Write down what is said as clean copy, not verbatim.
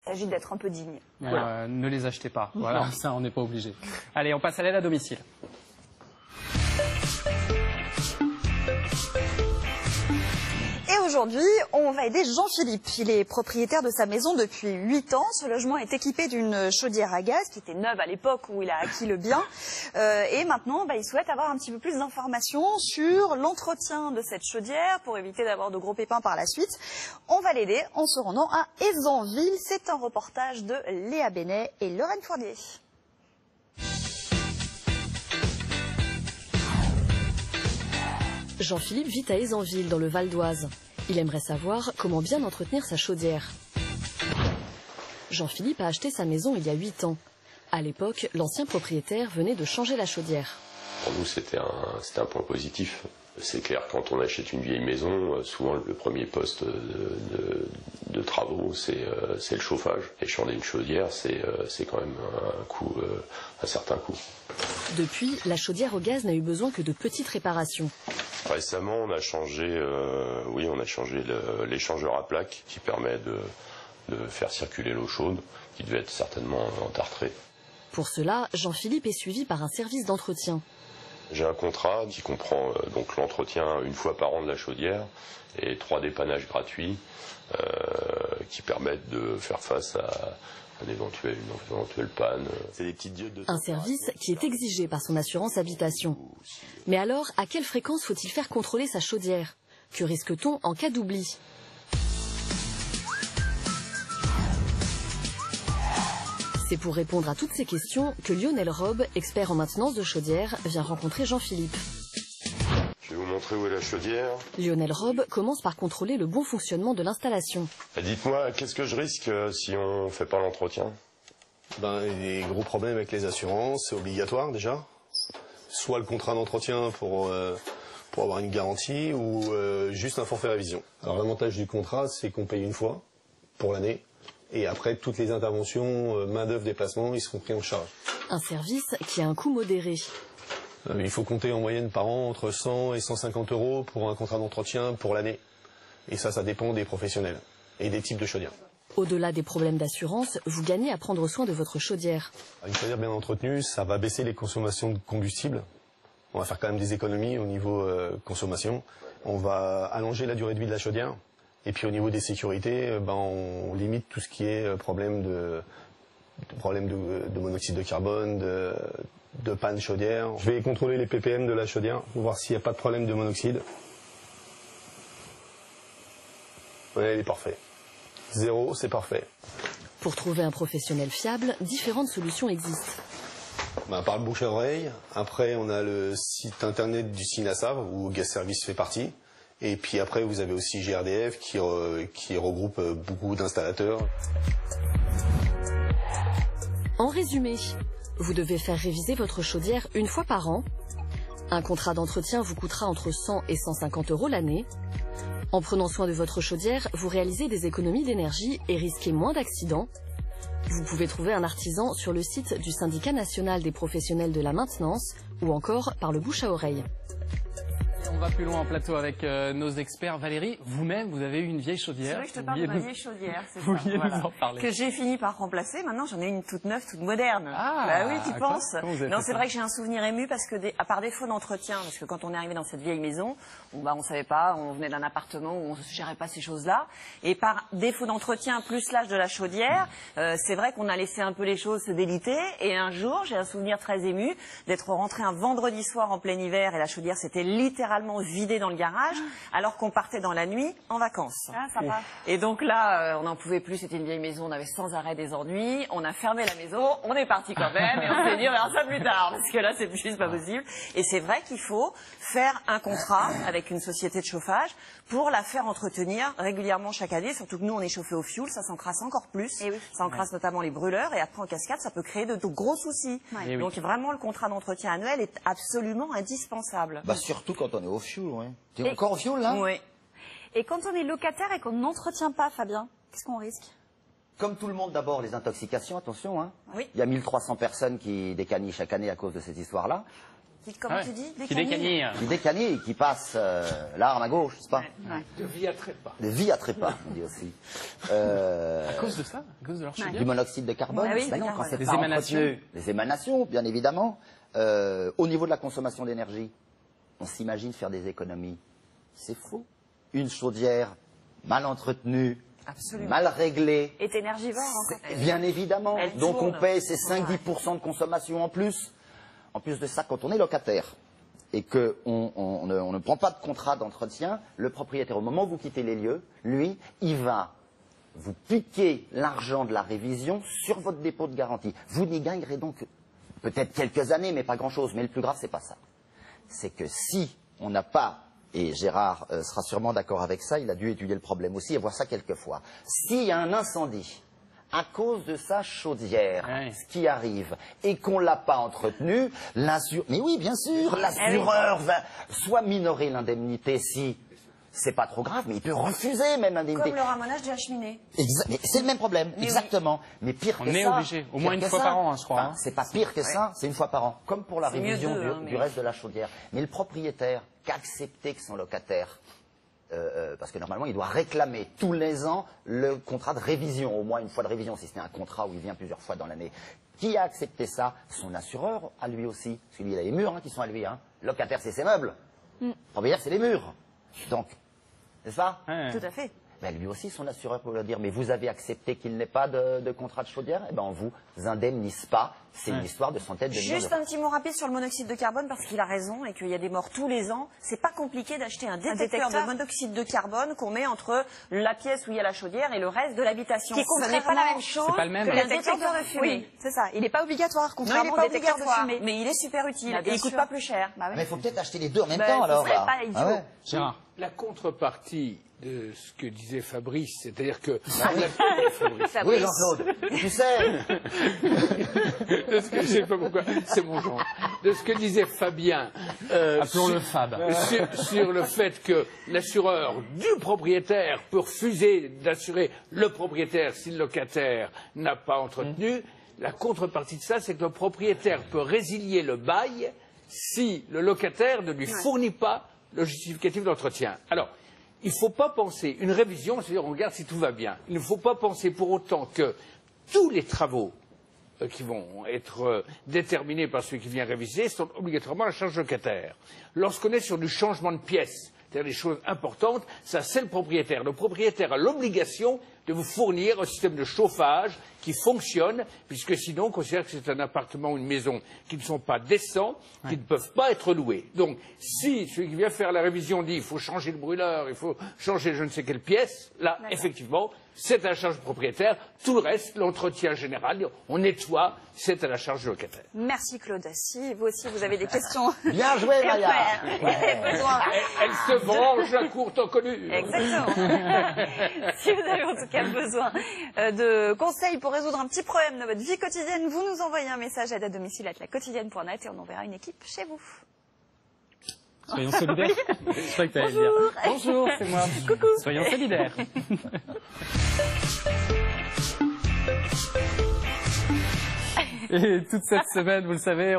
s'agit d'être un peu digne. Voilà. Ne les achetez pas. Voilà, ça, on n'est pas obligé. Allez, on passe à l'aide à domicile. Et aujourd'hui, on va aider Jean-Philippe. Il est propriétaire de sa maison depuis 8 ans. Ce logement est équipé d'une chaudière à gaz qui était neuve à l'époque où il a acquis le bien. Et maintenant, il souhaite avoir un petit peu plus d'informations sur l'entretien de cette chaudière pour éviter d'avoir de gros pépins par la suite. On va l'aider en se rendant à Ézanville. C'est un reportage de Léa Benet et Lorraine Fournier. Jean-Philippe vit à Ézanville, dans le Val d'Oise. Il aimerait savoir comment bien entretenir sa chaudière. Jean-Philippe a acheté sa maison il y a 8 ans. À l'époque, l'ancien propriétaire venait de changer la chaudière. Pour nous, c'était un point positif. C'est clair, quand on achète une vieille maison, souvent le premier poste de travaux, c'est le chauffage. Et changer une chaudière, c'est quand même un certain coût. Depuis, la chaudière au gaz n'a eu besoin que de petites réparations. Récemment, on a changé l'échangeur à plaques qui permet de faire circuler l'eau chaude, qui devait être certainement entartrée. Pour cela, Jean-Philippe est suivi par un service d'entretien. J'ai un contrat qui comprend donc l'entretien une fois par an de la chaudière et 3 dépannages gratuits qui permettent de faire face à une éventuelle panne. C'est des petites diodes de un service qui est exigé par son assurance habitation. Mais alors, à quelle fréquence faut-il faire contrôler sa chaudière? Que risque-t-on en cas d'oubli? C'est pour répondre à toutes ces questions que Lionel Robe, expert en maintenance de chaudière, vient rencontrer Jean-Philippe. Je vais vous montrer où est la chaudière. Lionel Robe commence par contrôler le bon fonctionnement de l'installation. Dites-moi, qu'est-ce que je risque si on ne fait pas l'entretien? Il y a des gros problèmes avec les assurances, c'est obligatoire déjà. Soit le contrat d'entretien pour avoir une garantie ou juste un forfait révision. Alors l'avantage du contrat, c'est qu'on paye une fois pour l'année. Et après, toutes les interventions, main-d'œuvre, déplacement, ils seront pris en charge. Un service qui a un coût modéré. Il faut compter en moyenne par an entre 100 et 150 € pour un contrat d'entretien pour l'année. Et ça dépend des professionnels et des types de chaudières. Au-delà des problèmes d'assurance, vous gagnez à prendre soin de votre chaudière. Une chaudière bien entretenue, ça va baisser les consommations de combustible. On va faire quand même des économies au niveau consommation. On va allonger la durée de vie de la chaudière. Et puis au niveau des sécurités, on limite tout ce qui est problème de monoxyde de carbone, de panne chaudière. Je vais contrôler les ppm de la chaudière pour voir s'il n'y a pas de problème de monoxyde. Ouais, il est parfait. 0, c'est parfait. Pour trouver un professionnel fiable, différentes solutions existent. Par le bouche à oreille. Après, on a le site internet du Sinasav où Gaz Service fait partie. Et puis après, vous avez aussi GRDF qui regroupe beaucoup d'installateurs. En résumé, vous devez faire réviser votre chaudière une fois par an. Un contrat d'entretien vous coûtera entre 100 et 150 € l'année. En prenant soin de votre chaudière, vous réalisez des économies d'énergie et risquez moins d'accidents. Vous pouvez trouver un artisan sur le site du Syndicat national des professionnels de la maintenance ou encore par le bouche à oreille. On va plus loin en plateau avec nos experts. Valérie, vous-même, vous avez eu une vieille chaudière. C'est vrai que je te parle de ma vieille chaudière, c'est ça. Vous vouliez nous en parler. Que j'ai fini par remplacer. Maintenant, j'en ai une toute neuve, toute moderne. Ah, bah oui, tu penses? Non, c'est vrai que j'ai un souvenir ému parce que, à part défaut d'entretien, parce que quand on est arrivé dans cette vieille maison, on savait pas, on venait d'un appartement où on ne gérait pas ces choses-là. Et par défaut d'entretien, plus l'âge de la chaudière, c'est vrai qu'on a laissé un peu les choses se déliter. Et un jour, j'ai un souvenir très ému d'être rentré un vendredi soir en plein hiver et la chaudière s'était littéralement vidée dans le garage, alors qu'on partait dans la nuit en vacances. Ah, sympa. Et donc là, on n'en pouvait plus, c'était une vieille maison, on avait sans arrêt des ennuis, on a fermé la maison, on est parti quand même, et on s'est dit, on verra ça plus tard, parce que là, c'est juste pas possible. Et c'est vrai qu'il faut faire un contrat avec une société de chauffage pour la faire entretenir régulièrement chaque année, surtout que nous, on est chauffé au fioul, ça s'encrasse encore plus, Et oui. ça encrasse notamment les brûleurs, et après, en cascade, ça peut créer de gros soucis. Ouais. Donc vraiment, le contrat d'entretien annuel est absolument indispensable. Surtout quand on est au fioul, oui. Tu es encore au fioul, là? Oui. Et quand on est locataire et qu'on n'entretient pas, Fabien, qu'est-ce qu'on risque? Comme tout le monde, d'abord, les intoxications, attention. Hein. Oui. Il y a 1300 personnes qui décanillent chaque année à cause de cette histoire-là. Comment tu dis? Qui décanille. Qui décanille, qui passe l'arme à gauche, n'est-ce pas? De vie à trépas. De vie à trépas, on dit aussi. À cause de ça? À cause de leur chaudière? Du monoxyde de carbone. Ah oui, Ben non, carbone. quand c'est Des pas émanations. entretenu. Les émanations, bien évidemment. Au niveau de la consommation d'énergie, on s'imagine faire des économies. C'est faux. Une chaudière mal entretenue, Absolument. mal réglée, Est énergivore encore. bien évidemment. Elle Donc on tourne. paye ces 5-10% de consommation en plus. En plus de ça, quand on est locataire et qu'on ne prend pas de contrat d'entretien, le propriétaire, au moment où vous quittez les lieux, lui, il va vous piquer l'argent de la révision sur votre dépôt de garantie. Vous n'y gagnerez donc peut-être quelques années, mais pas grand-chose. Mais le plus grave, c'est pas ça. C'est que si on n'a pas, et Gérard sera sûrement d'accord avec ça, il a dû étudier le problème aussi et voir ça quelquefois. S'il y a un incendie à cause de sa chaudière, Ouais. ce qui arrive, et qu'on ne l'a pas entretenu, mais oui, bien sûr, l'assureur va soit minorer l'indemnité si c'est pas trop grave, mais il peut refuser même l'indemnité. Comme le ramonage de la cheminée. Mais c'est le même problème, exactement. Mais pire On que ça. est obligé, au moins pire une que fois ça. par an, hein, je crois, hein. C'est pas pire que ça, c'est une fois par an. Comme pour la C'est mieux révision deux, hein, du mais- reste de la chaudière. Mais le propriétaire qui a accepté que son locataire, parce que normalement il doit réclamer tous les ans le contrat de révision, au moins une fois de révision, si ce n'est un contrat où il vient plusieurs fois dans l'année. Qui a accepté ça? Son assureur, à lui aussi. Parce qu'il y a les murs qui sont à lui. Locataire, c'est ses meubles. Propriétaire, c'est les murs. Donc, c'est ça? Ouais. Tout à fait. Ben, lui aussi, son assureur peut lui dire, mais vous avez accepté qu'il n'ait pas de contrat de chaudière? Eh ben, on vous indemnise pas. C'est une histoire de centaines de millions Juste d'euros. un petit mot rapide sur le monoxyde de carbone, parce qu'il a raison et qu'il y a des morts tous les ans. C'est pas compliqué d'acheter un détecteur de monoxyde de carbone qu'on met entre la pièce où il y a la chaudière et le reste de l'habitation. Qui est Ce n'est pas la même chose C'est pas le même. que Que le le détecteur de fumée. Oui, c'est ça. Il n'est pas obligatoire, Non, il contrairement n'est pas au détecteur de obligatoire, fumée. mais il est super utile Bah, et bien il coûte sûr. pas plus cher. Bah oui. Mais il faut peut-être acheter les deux en même Ben, temps, ce alors. serait là. pas idiot. Ah ouais. Gérard. La contrepartie de ce que disait Fabrice, c'est-à-dire que... Oui, Jean-Claude. Tu sais, de ce que, je sais pas pourquoi, c'est mon genre. De ce que disait Fabien... Appelons-le Fab. Sur le fait que l'assureur du propriétaire peut refuser d'assurer le propriétaire si le locataire n'a pas entretenu. La contrepartie de ça, c'est que le propriétaire peut résilier le bail si le locataire ne lui fournit pas le justificatif d'entretien. Alors, il ne faut pas penser, une révision, c'est-à-dire on regarde si tout va bien. Il ne faut pas penser pour autant que tous les travaux qui vont être déterminés par celui qui vient réviser sont obligatoirement à la charge du locataire. Lorsqu'on est sur du changement de pièce, c'est-à-dire des choses importantes, ça c'est le propriétaire. Le propriétaire a l'obligation de vous fournir un système de chauffage qui fonctionne, puisque sinon on considère que c'est un appartement ou une maison qui ne sont pas décents, qui ne peuvent pas être loués. Donc si celui qui vient faire la révision dit il faut changer le brûleur, il faut changer je ne sais quelle pièce, là effectivement c'est à la charge du propriétaire. Tout le reste, l'entretien général, on nettoie, c'est à la charge du locataire. Merci Claude. Si vous aussi vous avez des questions. bien joué, Maya. Elle se venge à courte inconnue. Exactement. Si vous avez en tout cas besoin de conseils pour résoudre un petit problème de votre vie quotidienne, vous nous envoyez un message à domicile@laquotidienne.net et on enverra une équipe chez vous. Soyons solidaires. Je crois que t'allais le dire. Bonjour, c'est moi. Coucou. Soyons solidaires. Et toute cette semaine, vous le savez,